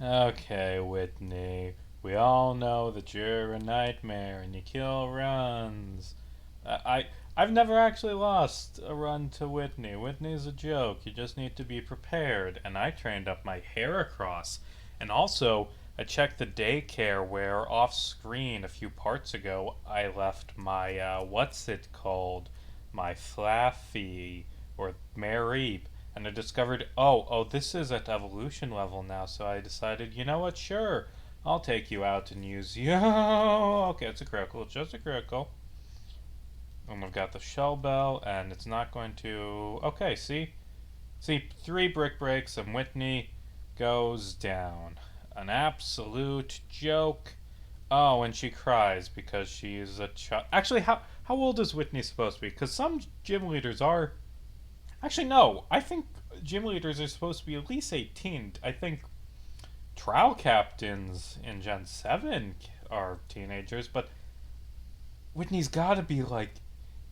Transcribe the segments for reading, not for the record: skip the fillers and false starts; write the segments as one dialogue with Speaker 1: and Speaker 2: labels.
Speaker 1: Okay, Whitney. We all know that you're a nightmare and you kill runs. I've never actually lost a run to Whitney. Whitney's a joke. You just need to be prepared. And I trained up my hair across. And also, I checked the daycare where off screen a few parts ago I left my what's it called? My Flaffy or Mareep, and I discovered, this is at evolution level now, so I decided, you know what, sure, I'll take you out and use you. Okay, it's a critical, it's just a critical. And I've got the shell bell, and it's not going to. Okay, see? See, 3 brick breaks, and Whitney goes down. An absolute joke. Oh, and she cries because she's a child. Actually, how old is Whitney supposed to be? Because some gym leaders are. Actually, no. I think gym leaders are supposed to be at least 18. I think trial captains in Gen 7 are teenagers, but Whitney's got to be like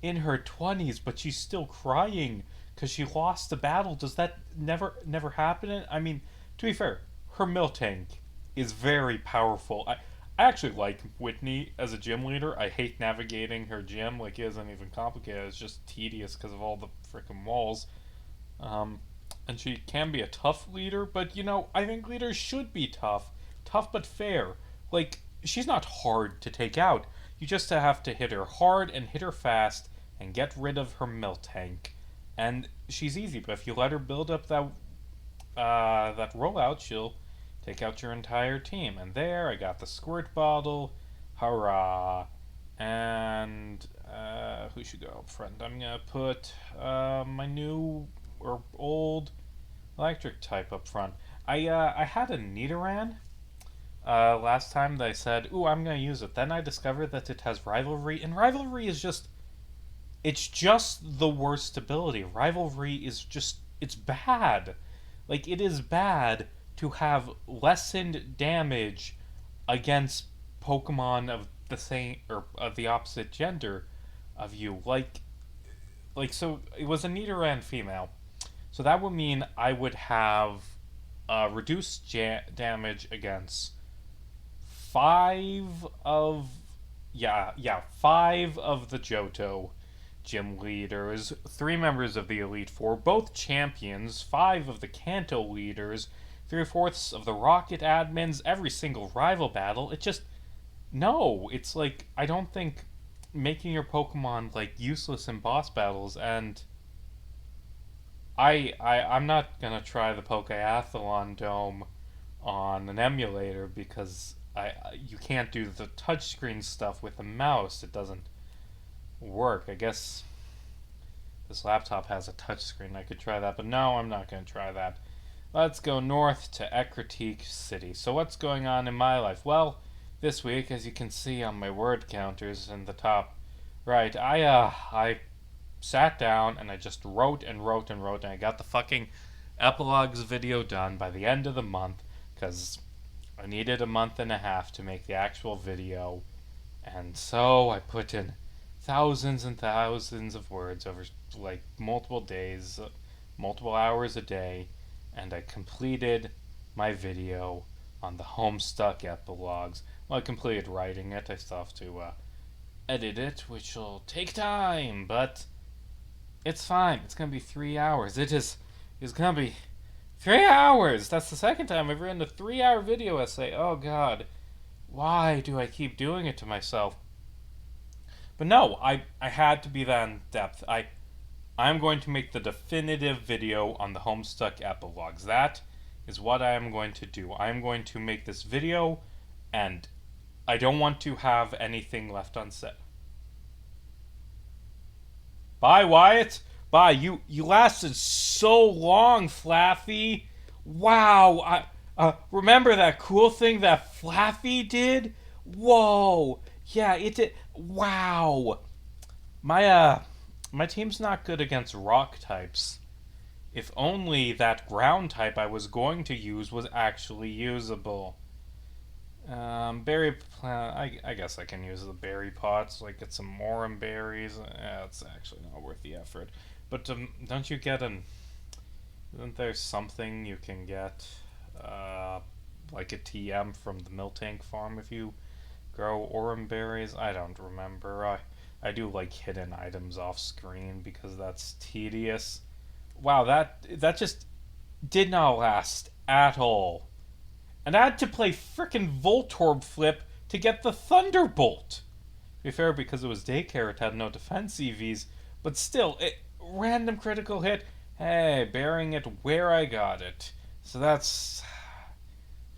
Speaker 1: in her 20s, but she's still crying because she lost the battle. Does that never happen? I mean, to be fair, her milk tank is very powerful. I actually like Whitney as a gym leader. I hate navigating her gym. Like, it isn't even complicated. It's just tedious because of all the freaking walls. Um, and she can be a tough leader, but I think leaders should be tough. Tough but fair. Like, she's not hard to take out. You just have to hit her hard and hit her fast and get rid of her milk tank. And she's easy, but if you let her build up that rollout, she'll take out your entire team. And there, I got the squirt bottle. Hurrah! And who should go up front? I'm gonna put my new or old electric type up front. I had a Nidoran last time that I said, "Ooh, I'm gonna use it." Then I discovered that it has rivalry, and rivalry is just the worst ability. Rivalry is just it's bad. Like, it is bad to have lessened damage against Pokemon of the same or of the opposite gender of you. Like so it was a Nidoran female. So that would mean I would have reduced damage against five of five of the Johto gym leaders, 3 members of the Elite Four, both champions, 5 of the Kanto leaders, 3/4 of the Rocket admins, every single rival battle. It just no. It's like I don't think making your Pokemon like useless in boss battles, and I'm not gonna try the Pokeathlon Dome on an emulator because you can't do the touchscreen stuff with a mouse. It doesn't work. I guess this laptop has a touchscreen. I could try that, but no, I'm not gonna try that. Let's go north to Ekritique City. So what's going on in my life? Well, this week, as you can see on my word counters in the top right, I sat down and I just wrote and wrote and wrote, and I got the fucking epilogues video done by the end of the month because I needed a month and a half to make the actual video, and so I put in thousands and thousands of words over like multiple days, multiple hours a day, and I completed my video on the Homestuck epilogues. Well, I completed writing it. I still have to edit it, which will take time, but it's fine. It's gonna be 3 hours. It's gonna be 3 hours. That's the second time I've written a 3-hour video essay. Oh God, why do I keep doing it to myself? But no, I had to be that in depth. I'm going to make the definitive video on the Homestuck epilogues. That is what I am going to do. I am going to make this video, and I don't want to have anything left unsaid. Bye, Wyatt. Bye. You lasted so long, Flaffy. Wow. I remember that cool thing that Flaffy did? Whoa. Yeah, it did. Wow. My team's not good against rock types. If only that ground type I was going to use was actually usable. Berry plant. I guess I can use the berry pots, like get some Morum berries. It's actually not worth the effort. But don't you get an? Isn't there something you can get? like a TM from the Miltank farm if you grow Aurum berries. I don't remember. I do like hidden items off screen because that's tedious. Wow, that just did not last at all. And I had to play frickin' Voltorb flip to get the Thunderbolt. To be fair, because it was daycare, it had no defense EVs, but still, random critical hit. Hey, burying it where I got it. So that's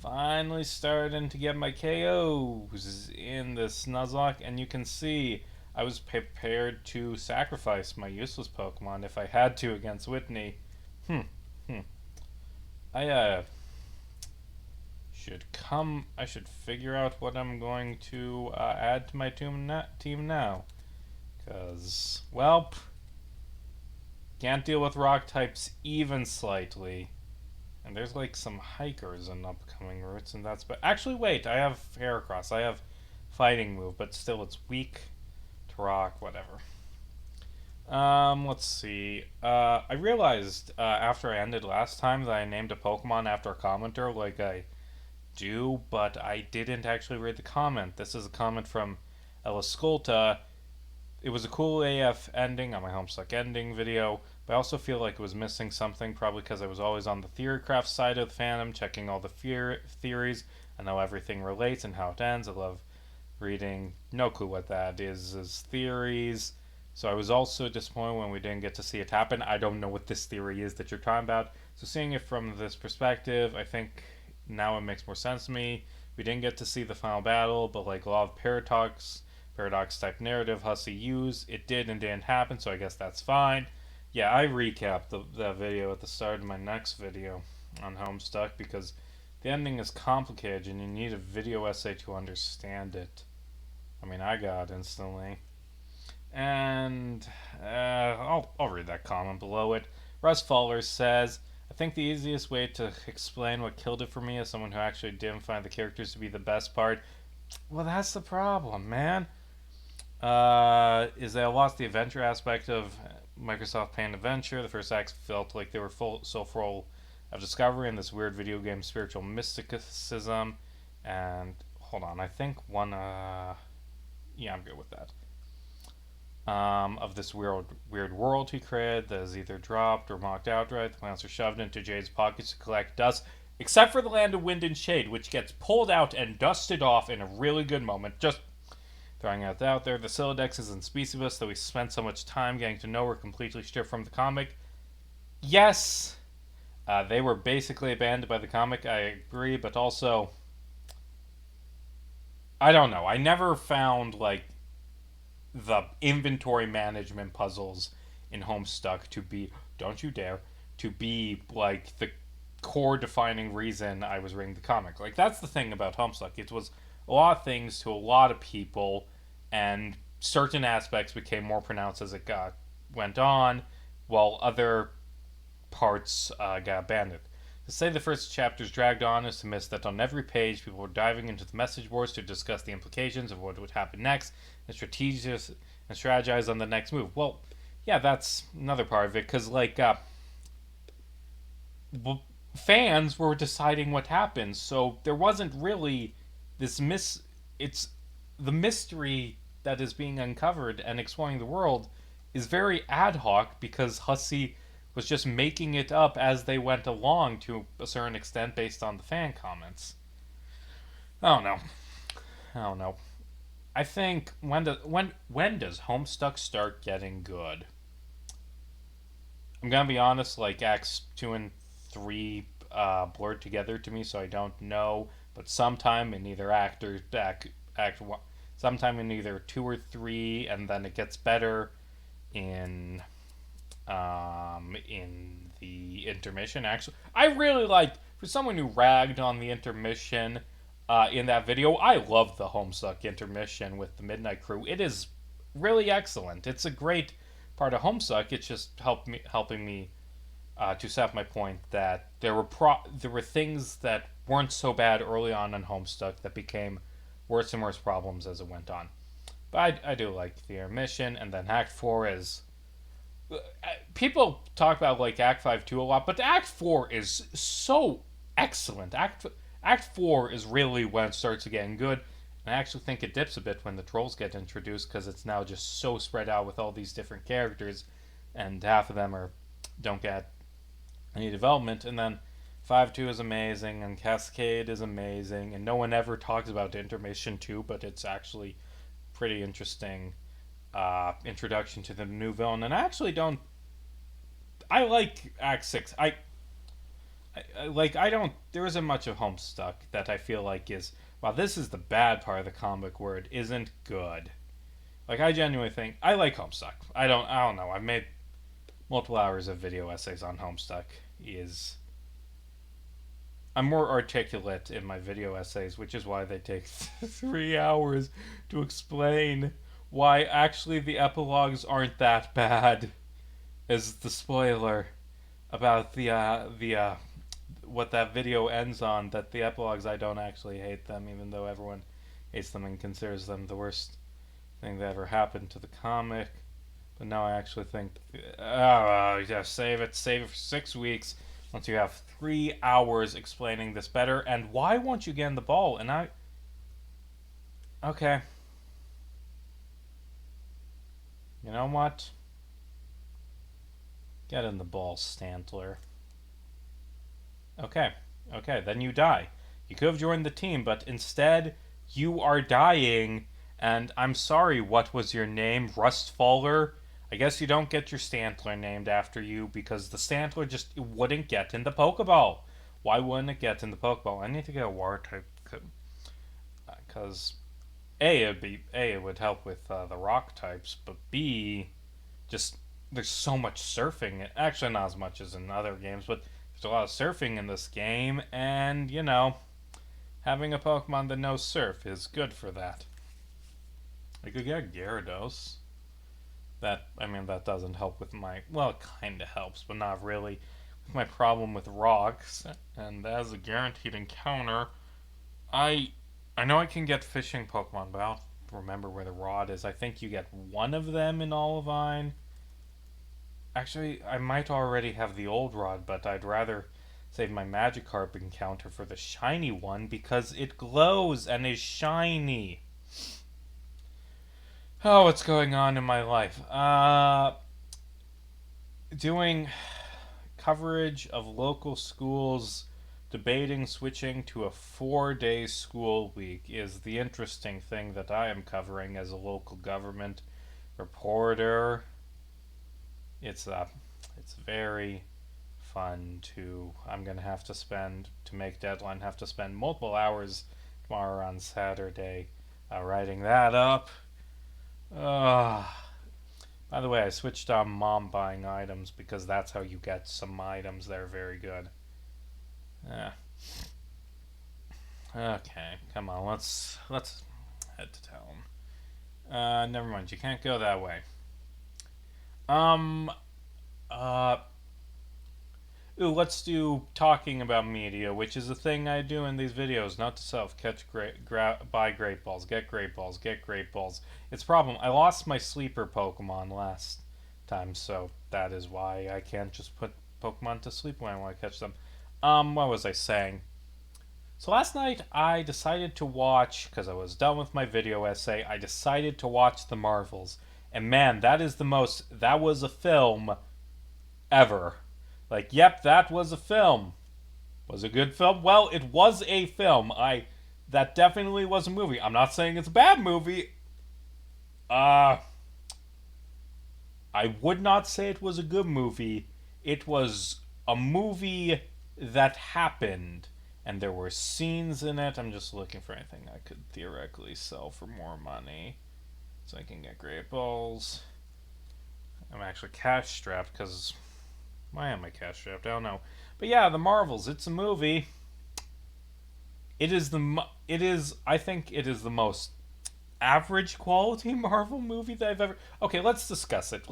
Speaker 1: finally starting to get my KOs in this Nuzlocke, and you can see I was prepared to sacrifice my useless Pokemon if I had to against Whitney. Hmm. Hmm. I I should figure out what I'm going to add to my team now. Because, well, can't deal with rock types even slightly. And there's like some hikers and upcoming routes, and that's. But actually, wait, I have Heracross. I have fighting move, but still, it's weak to rock. Whatever. Let's see. I realized after I ended last time that I named a Pokemon after a commenter, like I do, but I didn't actually read the comment. This is a comment from Eliscolta. It was a cool AF ending on my Homestuck ending video, but I also feel like it was missing something, probably because I was always on the Theorycraft side of the fandom, checking all the theories and how everything relates and how it ends. I love reading. No clue what that is theories. So I was also disappointed when we didn't get to see it happen. I don't know what this theory is that you're talking about. So seeing it from this perspective, I think now it makes more sense to me. We didn't get to see the final battle, but like a lot of paradox type narrative Hussey used, it did and didn't happen, so I guess that's fine. Yeah, I recapped that video at the start of my next video on Homestuck because the ending is complicated and you need a video essay to understand it. I mean, I got it instantly. And I'll read that comment below it. Russ Fowler says, I think the easiest way to explain what killed it for me as someone who actually didn't find the characters to be the best part. Well, that's the problem, man. Is that I lost the adventure aspect of Microsoft Paint Adventure. The first acts felt like they were so full of discovery and this weird video game spiritual mysticism. And hold on, I think one. Yeah, I'm good with that. Of this weird world he created that is either dropped or mocked outright. The plants are shoved into Jade's pockets to collect dust, except for the Land of Wind and Shade, which gets pulled out and dusted off in a really good moment. Just throwing it out there. The Silodexes and Specibus that we spent so much time getting to know were completely stripped from the comic. Yes, they were basically abandoned by the comic, I agree, but also, I don't know. I never found, like, the inventory management puzzles in Homestuck to be, don't you dare, to be like the core defining reason I was reading the comic. Like, that's the thing about Homestuck. It was a lot of things to a lot of people, and certain aspects became more pronounced as it went on, while other parts got abandoned. To say the first chapters dragged on is to miss that on every page people were diving into the message boards to discuss the implications of what would happen next and strategize on the next move. Well, yeah, that's another part of it, because like fans were deciding what happened, so there wasn't really this it's the mystery that is being uncovered and exploring the world is very ad hoc because Hussey was just making it up as they went along to a certain extent based on the fan comments. I don't know. I think when does Homestuck start getting good? I'm gonna be honest, like Acts 2 and 3 blurred together to me, so I don't know. But sometime in either act 1, sometime in either 2 or 3, and then it gets better in the intermission. Actually, I really liked, for someone who ragged on the intermission in that video, I love the Homestuck intermission with the Midnight Crew. It is really excellent. It's a great part of Homestuck. It's just helping me to set up my point that there were things that weren't so bad early on in Homestuck that became worse and worse problems as it went on. But I do like the intermission, and then Act 4 is... People talk about like Act 5 too a lot, but Act 4 is so excellent. Act Act 4 is really when it starts getting good. And I actually think it dips a bit when the trolls get introduced because it's now just so spread out with all these different characters, and half of them don't get any development. And then 5-2 is amazing, and Cascade is amazing, and no one ever talks about Intermission 2, but it's actually pretty interesting introduction to the new villain. And I actually don't. I like Act 6. I don't. There isn't much of Homestuck that I feel like is. Well, this is the bad part of the comic where it isn't good. Like, I genuinely think I like Homestuck. I don't know. I've made multiple hours of video essays on Homestuck. I'm more articulate in my video essays, which is why they take 3 hours to explain why actually the epilogues aren't that bad. Is the spoiler about the what that video ends on, that the epilogues, I don't actually hate them, even though everyone hates them and considers them the worst thing that ever happened to the comic. But now I actually think, yeah, save it for 6 weeks once you have 3 hours explaining this better. And why won't you get in the ball? Okay. You know what? Get in the ball, Stantler. Okay, then you die. You could have joined the team, but instead, you are dying, and I'm sorry, what was your name? Rustfaller? I guess you don't get your Stantler named after you, because the Stantler just wouldn't get in the Pokeball. Why wouldn't it get in the Pokeball? I need to get a Water type, because it would help with the Rock types, but B, just, there's so much surfing. Actually, not as much as in other games, but there's a lot of surfing in this game, and, having a Pokemon that knows surf is good for that. I could get Gyarados. That doesn't help with well, it kinda helps, but not really. With my problem with rocks, and as a guaranteed encounter, I know I can get fishing Pokemon, but I don't remember where the rod is. I think you get one of them in Olivine. Actually, I might already have the old rod, but I'd rather save my Magikarp encounter for the shiny one because it glows and is shiny. Oh, what's going on in my life? Doing coverage of local schools, debating switching to a 4-day school week is the interesting thing that I am covering as a local government reporter. It's very fun I'm gonna have to spend, to make deadline, have to spend multiple hours tomorrow on Saturday writing that up. By the way, I switched on mom buying items because that's how you get some items that are very good. Okay, come on, let's head to town. Never mind, you can't go that way. Let's do talking about media, which is a thing I do in these videos. Not to self, buy great balls, get great balls, get great balls. It's a problem. I lost my sleeper Pokemon last time, so that is why I can't just put Pokemon to sleep when I want to catch them. What was I saying? So last night I decided to watch, because I was done with my video essay, I decided to watch The Marvels. And man, that was a film ever. Yep, that was a film. Was it a good film? Well, it was a film. That definitely was a movie. I'm not saying it's a bad movie. I would not say it was a good movie. It was a movie that happened, and there were scenes in it. I'm just looking for anything I could theoretically sell for more money, so I can get great balls. I'm actually cash strapped because why am I cash strapped? I don't know. But yeah, The Marvels. It's a movie. I think it is the most average quality Marvel movie that I've ever. Okay, let's discuss it.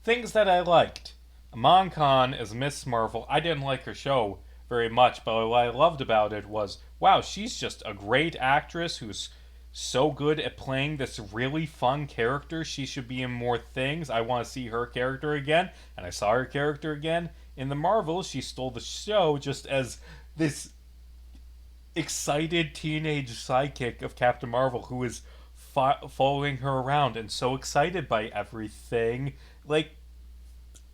Speaker 1: Things that I liked. Amon Khan as Miss Marvel. I didn't like her show very much, but what I loved about it was, wow, she's just a great actress who's so good at playing this really fun character. She should be in more things. I want to see her character again, and I saw her character again in The Marvels. She stole the show just as this excited teenage sidekick of Captain Marvel who is following her around and so excited by everything. Like,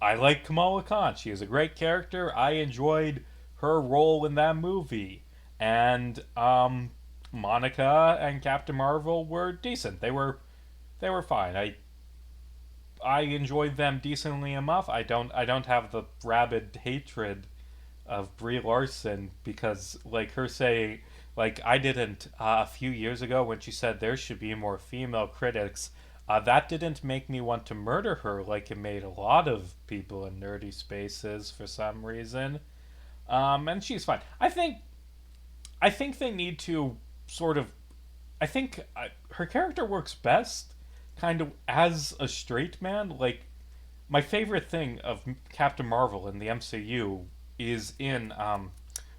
Speaker 1: I like Kamala Khan. She is a great character. I enjoyed her role in that movie. And Monica and Captain Marvel were decent. They were fine. I enjoyed them decently enough. I don't have the rabid hatred of Brie Larson because like her saying like I didn't a few years ago when she said there should be more female critics. That didn't make me want to murder her like it made a lot of people in nerdy spaces for some reason. And she's fine. I think they need to sort of. I think her character works best kind of as a straight man. Like my favorite thing of Captain Marvel in the MCU is in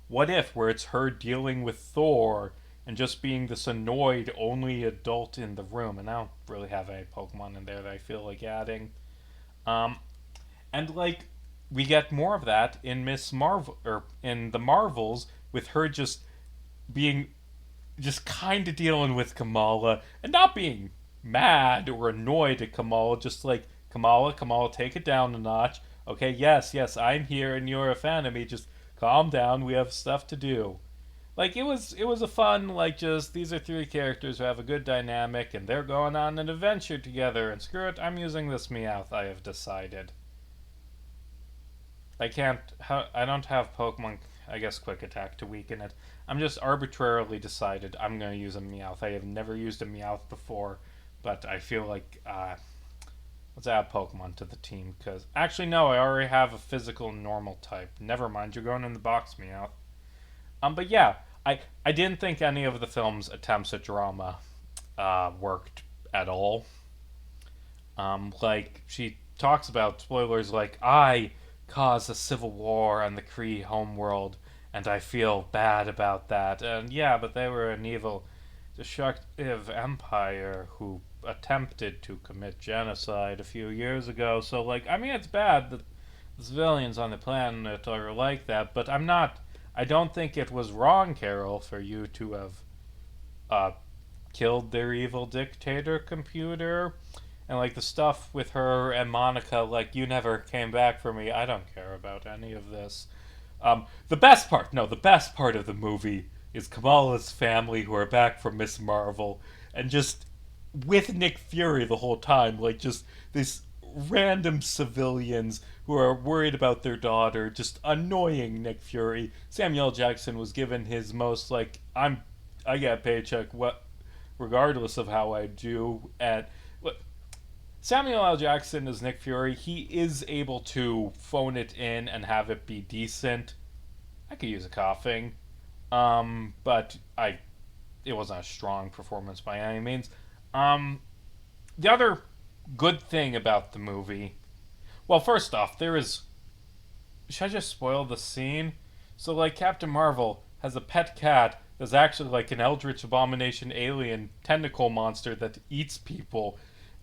Speaker 1: What If, where it's her dealing with Thor and just being this annoyed only adult in the room. And I don't really have any Pokemon in there that I feel like adding. Um, and like we get more of that in Miss Marvel or in the Marvels with her being just kind of dealing with Kamala and not being mad or annoyed at Kamala, just like Kamala, take it down a notch. Okay, yes, yes, I'm here and you're a fan of me. Just calm down. We have stuff to do. Like it was a fun like just these are three characters who have a good dynamic and they're going on an adventure together. And screw it, I'm using this Meowth. I have decided. I can't. I don't have Pokemon. I guess Quick Attack to weaken it. I'm just arbitrarily decided I'm going to use a Meowth. I have never used a Meowth before, but I feel like let's add Pokemon to the team because actually no, I already have a physical normal type. Never mind, you're going in the box, Meowth. But yeah, I didn't think any of the film's attempts at drama worked at all. Like she talks about spoilers, like I caused a civil war on the Kree homeworld, and I feel bad about that. And yeah, but they were an evil, destructive empire who attempted to commit genocide a few years ago. So like, I mean, it's bad that the civilians on the planet are like that, but I'm not. I don't think it was wrong, Carol, for you to have uh, killed their evil dictator computer. And like the stuff with her and Monica, like you never came back for me. I don't care about any of this. The best part of the movie is Kamala's family who are back from Miss Marvel and just with Nick Fury the whole time, like just these random civilians who are worried about their daughter, just annoying Nick Fury. Samuel L. Jackson was given his most like I get a paycheck what regardless of how I do and Samuel L. Jackson as Nick Fury, he is able to phone it in and have it be decent. I could use a coughing, but it wasn't a strong performance by any means. Um, the other good thing about the movie, well, first off, there is. Should I just spoil the scene? So, like, Captain Marvel has a pet cat that's actually like an eldritch abomination alien tentacle monster that eats people,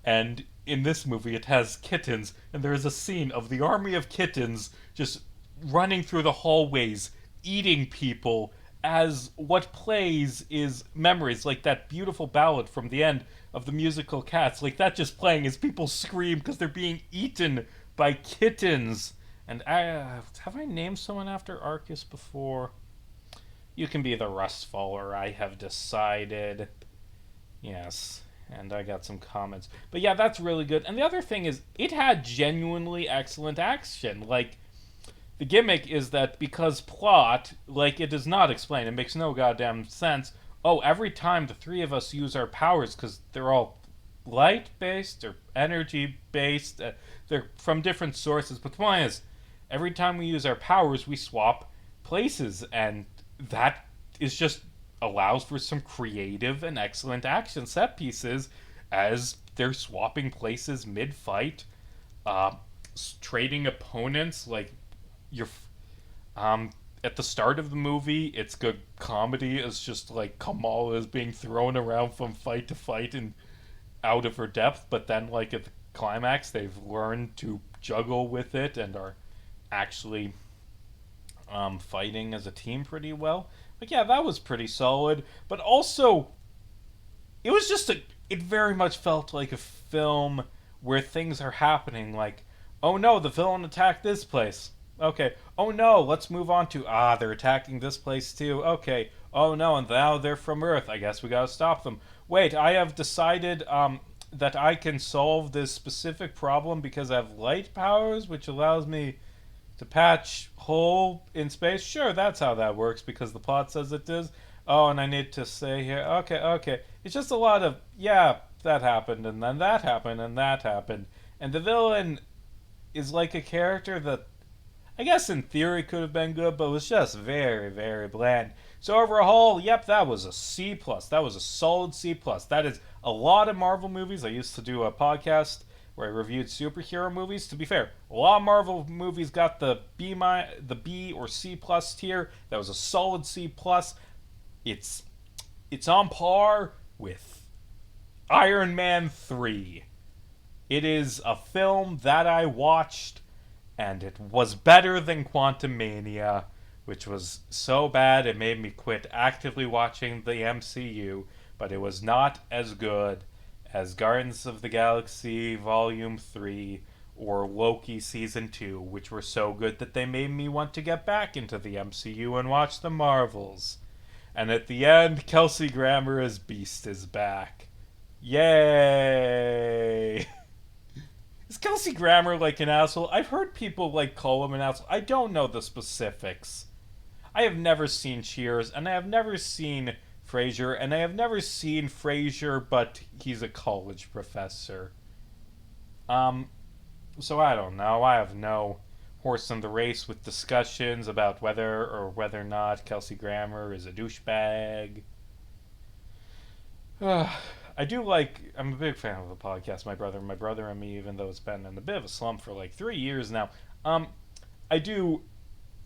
Speaker 1: and in this movie it has kittens, and there is a scene of the army of kittens just running through the hallways, eating people, as what plays is memories, like that beautiful ballad from the end of the musical Cats, like that just playing as people scream because they're being eaten by kittens. And have I named someone after Arcus before? You can be the Rustfaller, I have decided. Yes, and I got some comments. But yeah, that's really good. And the other thing is, it had genuinely excellent action. Like, the gimmick is that because plot, like, it does not explain, it makes no goddamn sense. Oh, every time the three of us use our powers, because they're all light based or energy based, they're from different sources. But the point is, every time we use our powers, we swap places, and that is just allows for some creative and excellent action set pieces as they're swapping places mid fight, uh, trading opponents. Like you're, at the start of the movie, it's good comedy. It's just like Kamala is being thrown around from fight to fight and out of her depth. But then, like at the climax, they've learned to juggle with it and are actually fighting as a team pretty well. Like, yeah, that was pretty solid. But also, it was just a. It very much felt like a film where things are happening. Like, oh no, the villain attacked this place. Okay. Oh no, let's move on to they're attacking this place too. Okay. Oh no, and now they're from Earth. I guess we gotta stop them. Wait, I have decided that I can solve this specific problem because I have light powers, which allows me to patch hole in space. Sure, that's how that works because the plot says it does. Oh, and I need to say here. Okay, okay. It's just a lot of yeah, that happened, and then that happened, and that happened, and the villain is like a character that I guess in theory could have been good, but was just very, very bland. So overall, yep, that was a C plus. That was a solid C plus. That is a lot of Marvel movies. I used to do a podcast where I reviewed superhero movies. To be fair, a lot of Marvel movies got the the B or C plus tier. That was a solid C plus. It's it's on par with Iron Man 3. It is a film that I watched and it was better than Quantumania, which was so bad it made me quit actively watching the MCU, but it was not as good as Guardians of the Galaxy Volume 3 or Loki Season 2, which were so good that they made me want to get back into the MCU and watch the Marvels. And at the end, Kelsey Grammer as Beast is back. Yay! Is Kelsey Grammer like an asshole? I've heard people like call him an asshole. I don't know the specifics. I have never seen Cheers, and I have never seen Frasier, and I have never seen Frasier, but he's a college professor. So I don't know. I have no horse in the race with discussions about whether or not Kelsey Grammer is a douchebag. I do like. I'm a big fan of the podcast. My brother and me. Even though it's been in a bit of a slump for like 3 years now. I do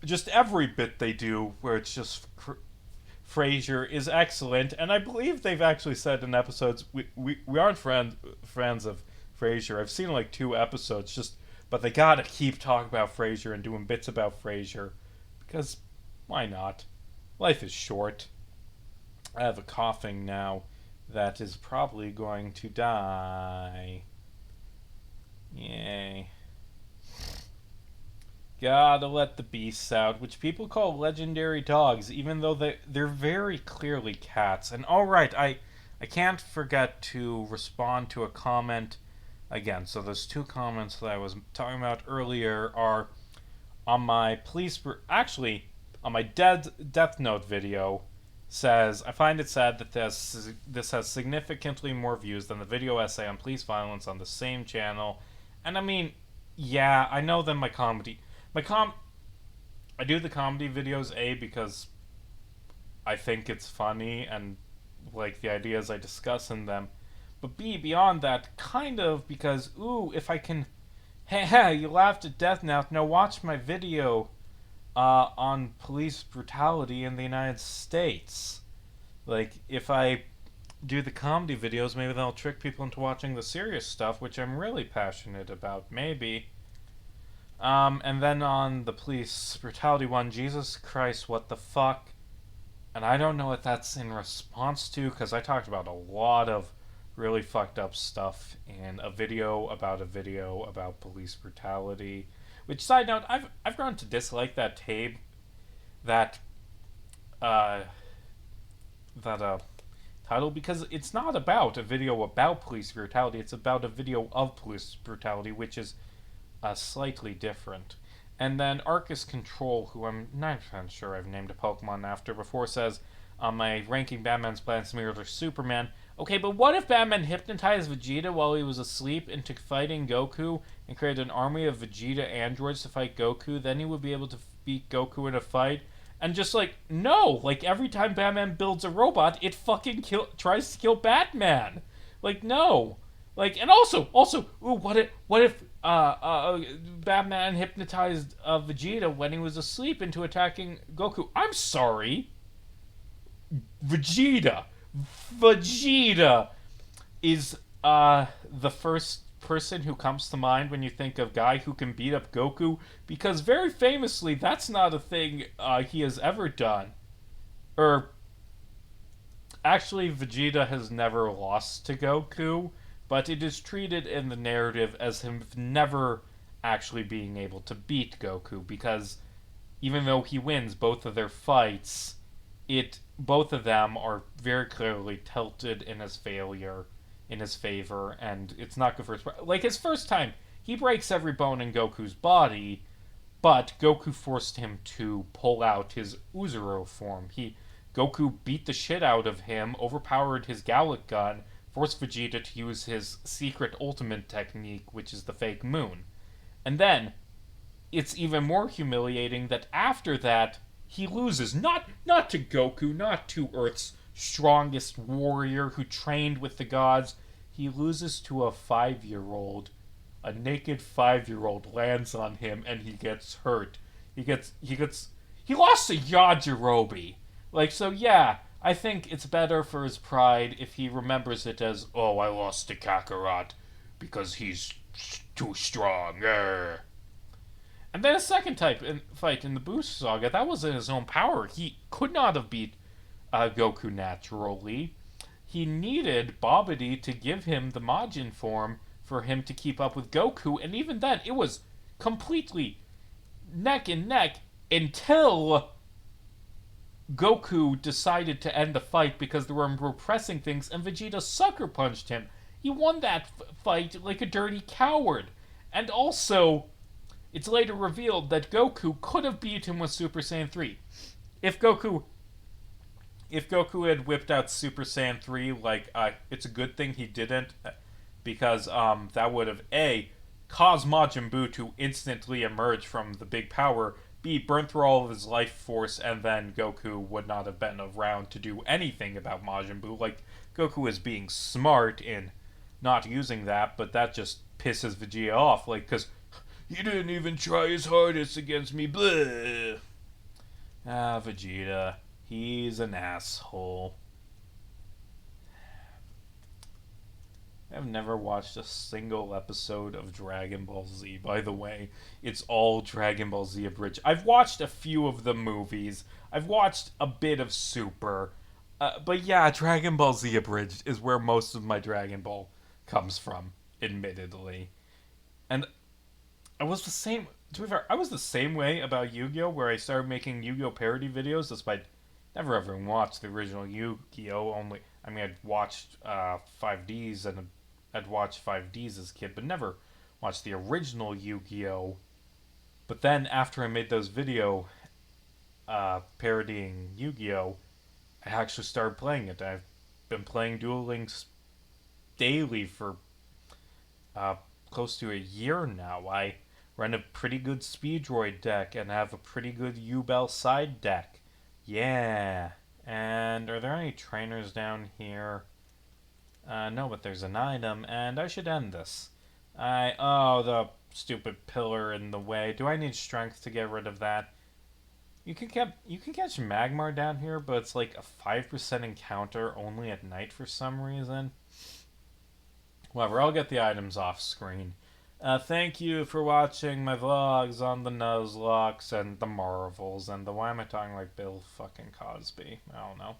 Speaker 1: just every bit they do where it's just Frasier is excellent, and I believe they've actually said in episodes we aren't friends of Frasier. I've seen like 2 episodes, just but they gotta keep talking about Frasier and doing bits about Frasier because why not? Life is short. I have a coughing now that is probably going to die. Yay. Gotta let the beasts out, which people call legendary dogs, even though they're very clearly cats. And alright, I can't forget to respond to a comment again. So those 2 comments that I was talking about earlier are on my actually, on my Death Note video, says, I find it sad that this has significantly more views than the video essay on police violence on the same channel. And I mean, yeah, I know that I do the comedy videos, because I think it's funny and like the ideas I discuss in them. But B, beyond that, kind of because, if I can, hey, you laughed at Death Note, now watch my video on police brutality in the United States. Like, if I do the comedy videos, maybe they'll trick people into watching the serious stuff, which I'm really passionate about, maybe. And then on the police brutality one, Jesus Christ, what the fuck? And I don't know what that's in response to, because I talked about a lot of really fucked up stuff in a video about police brutality. Which, side note, I've grown to dislike that tape, that title, because it's not about a video about police brutality, it's about a video of police brutality, which is slightly different. And then Arcus Control, who I'm 9% sure I've named a Pokemon after before, says, on my ranking Batman's plans to murder Superman. Okay, but what if Batman hypnotized Vegeta while he was asleep into fighting Goku and created an army of Vegeta androids to fight Goku? Then he would be able to beat Goku in a fight. And just like, no! Like, every time Batman builds a robot, it fucking tries to kill Batman! Like, no! Like, and also, what if Batman hypnotized Vegeta when he was asleep into attacking Goku? I'm sorry. Vegeta is the first person who comes to mind when you think of guy who can beat up Goku, because very famously that's not a thing he has ever done. Or actually, Vegeta has never lost to Goku, but it is treated in the narrative as him never actually being able to beat Goku because even though he wins both of their fights, it both of them are very clearly tilted in his favor, and it's not good for his like his first time. He breaks every bone in Goku's body, but Goku forced him to pull out his Uzuro form. Goku beat the shit out of him, overpowered his Gallic gun, forced Vegeta to use his secret ultimate technique, which is the fake moon. And then it's even more humiliating that after that he loses not to Goku, not to Earth's strongest warrior who trained with the gods. He loses to a 5-year-old. A naked 5-year-old lands on him and he gets hurt. He lost to Yajirobe. Like, so yeah, I think it's better for his pride if he remembers it as, oh, I lost to Kakarot because he's too strong. And then a second fight in the Boost Saga, that was in his own power. He could not have beat Goku naturally. He needed Babidi to give him the Majin form for him to keep up with Goku, and even then, it was completely neck and neck until Goku decided to end the fight because there were repressing things, and Vegeta sucker punched him. He won that fight like a dirty coward. And also, it's later revealed that Goku could have beat him with Super Saiyan 3. If Goku had whipped out Super Saiyan 3, it's a good thing he didn't, because that would have A, caused Majin Buu to instantly emerge from the big power, B, burn through all of his life force, and then Goku would not have been around to do anything about Majin Buu. Like, Goku is being smart in not using that, but that just pisses Vegeta off, because he didn't even try his hardest against me, bleh. Vegeta, he's an asshole. I've never watched a single episode of Dragon Ball Z, by the way. It's all Dragon Ball Z abridged. I've watched a few of the movies. I've watched a bit of Super. But yeah, Dragon Ball Z abridged is where most of my Dragon Ball comes from, admittedly. And I was the same... To be fair, I was the same way about Yu-Gi-Oh! Where I started making Yu-Gi-Oh! Parody videos, despite never ever watched the original Yu-Gi-Oh! I'd watched 5Ds and I'd watched 5Ds as a kid, but never watched the original Yu-Gi-Oh! But then after I made those video parodying Yu-Gi-Oh! I actually started playing it. I've been playing Duel Links daily for close to a year now. I run a pretty good Speedroid deck and have a pretty good U-Bell side deck. Yeah. And are there any trainers down here? No, but there's an item, and I should end this. The stupid pillar in the way. Do I need strength to get rid of that? You can catch Magmar down here, but it's like a 5% encounter only at night for some reason. Whatever, I'll get the items off screen. Thank you for watching my vlogs on the Nuzlocks and the Marvels and the why am I talking like Bill fucking Cosby? I don't know.